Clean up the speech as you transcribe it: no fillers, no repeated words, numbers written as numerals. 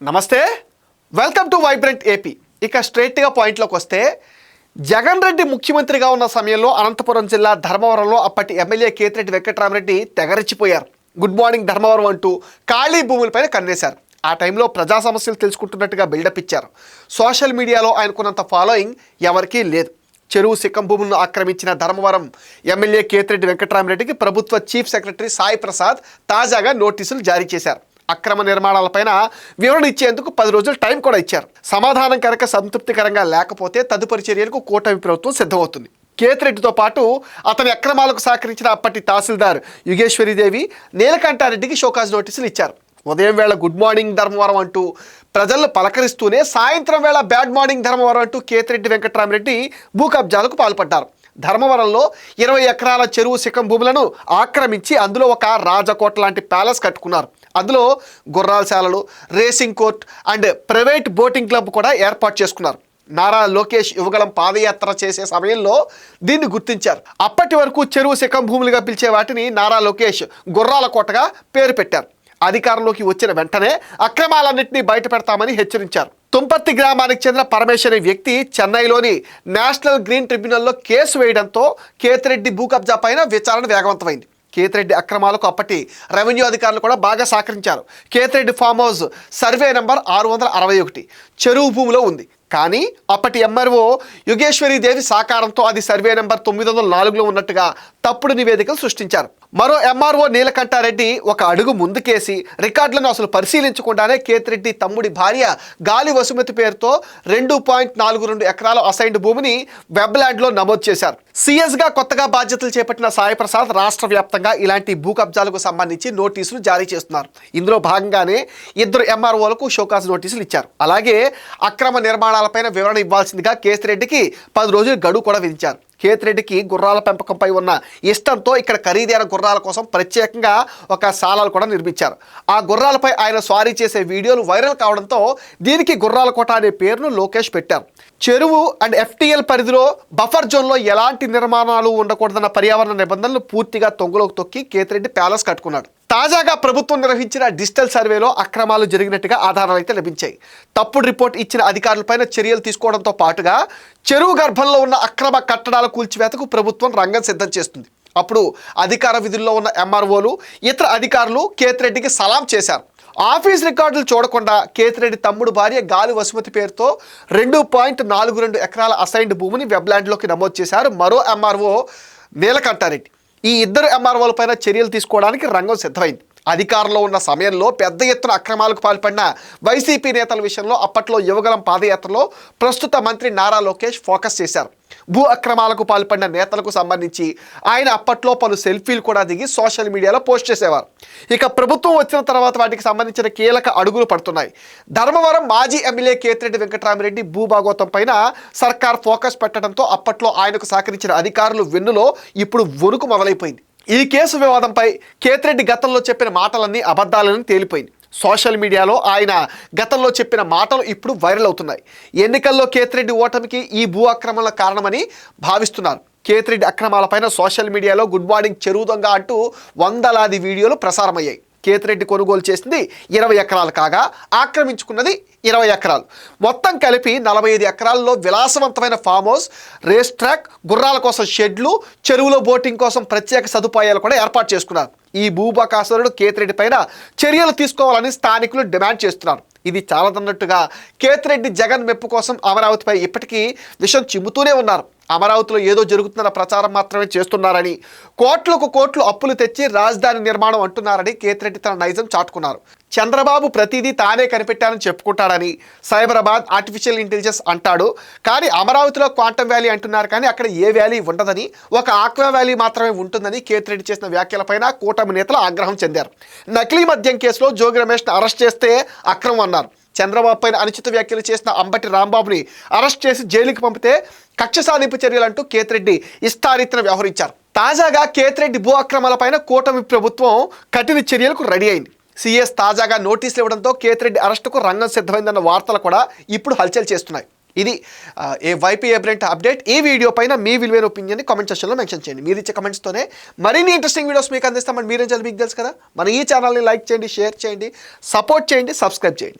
నమస్తే, welcome to vibrant AP. ఇక స్ట్రైట్గా పాయింట్లోకి వస్తే, జగన్ రెడ్డి ముఖ్యమంత్రిగా ఉన్న సమయంలో అనంతపురం జిల్లా ధర్మవరంలో అప్పటి ఎమ్మెల్యే కేతిరెడ్డి వెంకటరామరెడ్డి తెగరెచ్చిపోయారు. గుడ్ మార్నింగ్ ధర్మవరం అంటూ ఖాళీ భూములపైన కన్నేశారు. ఆ టైంలో ప్రజా సమస్యలు తెలుసుకుంటున్నట్టుగా బిల్డప్ ఇచ్చారు. సోషల్ మీడియాలో ఆయనకున్నంత ఫాలోయింగ్ ఎవరికీ లేదు. చెరువు సిక్కం భూములను ఆక్రమించిన ధర్మవరం ఎమ్మెల్యే కేతిరెడ్డి వెంకటరామరెడ్డికి ప్రభుత్వ చీఫ్ సెక్రటరీ సాయి ప్రసాద్ తాజాగా నోటీసులు జారీ చేశారు. అక్రమ నిర్మాణాలపైన వివరణ ఇచ్చేందుకు 10 రోజులు టైం కూడా ఇచ్చారు. సమాధానం కనుక సంతృప్తికరంగా లేకపోతే తదుపరి చర్యలకు కూటమి ప్రభుత్వం సిద్ధమవుతుంది. కేతిరెడ్డితో పాటు అతని అక్రమాలకు సహకరించిన అప్పటి తహసీల్దార్ యుగేశ్వరీదేవి, నీలకంఠారెడ్డికి షోకాజ్ నోటీసులు ఇచ్చారు. ఉదయం వేళ గుడ్ మార్నింగ్ ధర్మవరం అంటూ ప్రజలను పలకరిస్తూనే సాయంత్రం వేళ బ్యాడ్ మార్నింగ్ ధర్మవరం అంటూ కేతిరెడ్డి వెంకటరామరెడ్డి భూ కబ్జాలకు పాల్పడ్డారు. ధర్మవరంలో 20 ఎకరాల చెరువు సిక్కం భూములను ఆక్రమించి అందులో ఒక రాజకోట లాంటి ప్యాలెస్ కట్టుకున్నారు. అందులో గుర్రాలశాలలు, racing court and private boating club కూడా ఏర్పాటు చేసుకున్నారు. నారా లోకేష్ యువగళం పాదయాత్ర చేసే సమయంలో దీన్ని గుర్తించారు. అప్పటి వరకు చెరువు సిక్కం భూములుగా పిలిచే వాటిని నారా లోకేష్ గుర్రాల కోటగా పేరు పెట్టారు. అధికారంలోకి వచ్చిన వెంటనే అక్రమాలన్నింటినీ బయట పెడతామని హెచ్చరించారు. తుంపర్తి గ్రామానికి చెందిన పరమేశ్ అనే వ్యక్తి చెన్నైలోని నేషనల్ గ్రీన్ ట్రిబ్యునల్లో కేసు వేయడంతో కేతిరెడ్డి భూ కబ్జా పైన విచారణ వేగవంతమైంది. కేతిరెడ్డి అక్రమాలకు అప్పటి రెవెన్యూ అధికారులు కూడా బాగా సహకరించారు. Kethireddy farm house survey number 661 చెరువు భూమిలో ఉంది. కానీ అప్పటి ఎంఆర్ఓ యుగేశ్వరీదేవి సహకారంతో అది సర్వే నెంబర్ 904లో ఉన్నట్టుగా తప్పుడు నివేదికలు సృష్టించారు. మరో ఎంఆర్ఓ నీలకంఠారెడ్డి ఒక అడుగు ముందుకేసి రికార్డులను అసలు పరిశీలించకుండానే కేతిరెడ్డి తమ్ముడి భార్య గాలి వసుమతి పేరుతో 2.42 ఎకరాల అసైన్డ్ భూమిని వెబ్లాండ్లో నమోదు చేశారు. సీఎస్గా కొత్తగా బాధ్యతలు చేపట్టిన సాయి ప్రసాద్ రాష్ట్ర వ్యాప్తంగా ఇలాంటి భూ కబ్జాలకు సంబంధించి నోటీసులు జారీ చేస్తున్నారు. ఇందులో భాగంగానే 2 ఎంఆర్ఓలకు షోకాజ్ నోటీసులు ఇచ్చారు. అలాగే అక్రమ నిర్మాణాలపైన వివరణ ఇవ్వాల్సిందిగా కేతిరెడ్డికి 10 రోజులు గడువు కూడా విధించారు. కేతిరెడ్డికి గుర్రాల పెంపకంపై ఉన్న ఇష్టంతో ఇక్కడ ఖరీదైన గుర్రాల కోసం ప్రత్యేకంగా ఒక శాలలు కూడా నిర్మించారు. ఆ గుర్రాలపై ఆయన స్వారీ చేసే వీడియోలు వైరల్ కావడంతో దీనికి గుర్రాల కోట అనే పేరును లోకేష్ పెట్టారు. చెరువు అండ్ ఎఫ్టీఎల్ పరిధిలో బఫర్ జోన్లో ఎలాంటి నిర్మాణాలు ఉండకూడదన్న పర్యావరణ నిబంధనలు పూర్తిగా తొంగలోకి తొక్కి కేతిరెడ్డి ప్యాలెస్ కట్టుకున్నాడు. తాజాగా ప్రభుత్వం నిర్వహించిన డిజిటల్ సర్వేలో అక్రమాలు జరిగినట్టుగా ఆధారాలు అయితే లభించాయి. తప్పుడు రిపోర్ట్ ఇచ్చిన అధికారులపైన చర్యలు తీసుకోవడంతో పాటుగా చెరువు గర్భంలో ఉన్న అక్రమ కట్టడాల కూల్చివేతకు ప్రభుత్వం రంగం సిద్ధం చేస్తుంది. అప్పుడు అధికార విధుల్లో ఉన్న ఎంఆర్ఓలు, ఇతర అధికారులు కేతిరెడ్డికి సలాం చేశారు. ఆఫీస్ రికార్డులు చూడకుండా కేతిరెడ్డి తమ్ముడు భార్య గాలి వసుమతి పేరుతో 2.42 ఎకరాల అసైన్డ్ భూమిని వెబ్లాండ్లోకి నమోదు చేశారు మరో ఎంఆర్ఓ నీలకంఠారెడ్డి. ఈ 2 ఎంఆర్ఓలపైన చర్యలు తీసుకోవడానికి రంగం సిద్ధమైంది. అధికారంలో ఉన్న సమయంలో పెద్ద ఎత్తున అక్రమాలకు పాల్పడిన వైసీపీ నేతల విషయంలో అప్పట్లో యువగలం పాదయాత్రలో ప్రస్తుత మంత్రి నారా లోకేష్ ఫోకస్ చేశారు. భూ అక్రమాలకు పాల్పడిన నేతలకు సంబంధించి ఆయన అప్పట్లో పలు సెల్ఫీలు కూడా దిగి సోషల్ మీడియాలో పోస్ట్ చేసేవారు. ఇక ప్రభుత్వం వచ్చిన తర్వాత వాటికి సంబంధించిన కీలక అడుగులు పడుతున్నాయి. ధర్మవరం మాజీ ఎమ్మెల్యే కేతిరెడ్డి వెంకటరామరెడ్డి భూభాగోతం పైన సర్కార్ ఫోకస్ పెట్టడంతో అప్పట్లో ఆయనకు సహకరించిన అధికారులు వెన్నులో ఇప్పుడు వణుకు మొదలైపోయింది. ఈ కేసు వివాదంపై కేతిరెడ్డి గతంలో చెప్పిన మాటలన్నీ అబద్ధాలని తేలిపోయింది. సోషల్ మీడియాలో ఆయన గతంలో చెప్పిన మాటలు ఇప్పుడు వైరల్ అవుతున్నాయి. ఎన్నికల్లో కేతిరెడ్డి ఓటమికి ఈ భూ అక్రమాల కారణమని భావిస్తున్నారు. కేతిరెడ్డి అక్రమాలపైన సోషల్ మీడియాలో గుడ్ మార్నింగ్ చెరువు దొంగ అంటూ వందలాది వీడియోలు ప్రసారమయ్యాయి. కేతిరెడ్డి కొనుగోలు చేసింది 20 ఎకరాలు కాగా ఆక్రమించుకున్నది 20 ఎకరాలు. మొత్తం కలిపి 45 ఎకరాల్లో విలాసవంతమైన ఫామ్ హౌస్, రేస్ ట్రాక్, గుర్రాల కోసం షెడ్లు, చెరువులో బోటింగ్ కోసం ప్రత్యేక సదుపాయాలు కూడా ఏర్పాటు చేసుకున్నారు. ఈ భూబకాసురుడు కేతిరెడ్డి పైన చర్యలు తీసుకోవాలని స్థానికులు డిమాండ్ చేస్తున్నారు. ఇది చాలదన్నట్టుగా కేతిరెడ్డి జగన్ మెప్పు కోసం అమరావతిపై ఇప్పటికీ విషం చిమ్ముతూనే ఉన్నారు. అమరావతిలో ఏదో జరుగుతున్న ప్రచారం మాత్రమే చేస్తున్నారని, కోట్లకు కోట్లు అప్పులు తెచ్చి రాజధాని నిర్మాణం అంటున్నారని కేతిరెడ్డి తన నైజం చాటుకున్నారు. చంద్రబాబు ప్రతిదీ తానే కనిపెట్టానని చెప్పుకుంటాడని, సైబరాబాద్, ఆర్టిఫిషియల్ ఇంటెలిజెన్స్ అంటాడు. కానీ అమరావతిలో క్వాంటమ్ వ్యాలీ అంటున్నారు, కానీ అక్కడ ఏ వ్యాలీ ఉండదని, ఒక ఆక్వా వ్యాలీ మాత్రమే ఉంటుందని కేతిరెడ్డి చేసిన వ్యాఖ్యలపైన కూటమి నేతలు ఆగ్రహం చెందారు. నకిలీ మద్యం కేసులో జోగి రమేష్ను అరెస్ట్ చేస్తే అక్రమం అన్నారు. చంద్రబాబు పైన అనుచిత వ్యాఖ్యలు చేసిన అంబటి రాంబాబుని అరెస్ట్ చేసి జైలుకి పంపితే కక్ష సాధింపు చర్యలంటూ కేతిరెడ్డి ఇష్టారీతిన వ్యవహరించారు. తాజాగా కేతిరెడ్డి భూ అక్రమాలపైన కూటమి ప్రభుత్వం కఠిన చర్యలకు రెడీ అయింది. సీఎస్ తాజాగా నోటీసులు ఇవ్వడంతో కేతిరెడ్డి అరెస్టుకు రంగం సిద్ధమైందన్న వార్తలు కూడా ఇప్పుడు హల్చల్ చేస్తున్నాయి. ఇది వైపీ వైబ్రెంట్ అప్డేట్. ఈ వీడియో పైన మీ విలువైన ఒపీనియన్ని కామెంట్ సెక్షన్లో మెన్షన్ చేయండి. మీరు ఇచ్చే కమెంట్స్తోనే మరిన్ని ఇంట్రెస్టింగ్ వీడియోస్ మీకు అందిస్తామని మీరేం చేయాలి మీకు తెలుసు కదా. మన ఈ ఛానల్ని లైక్ చేయండి, షేర్ చేయండి, సపోర్ట్ చేయండి, సబ్స్క్రైబ్ చేయండి.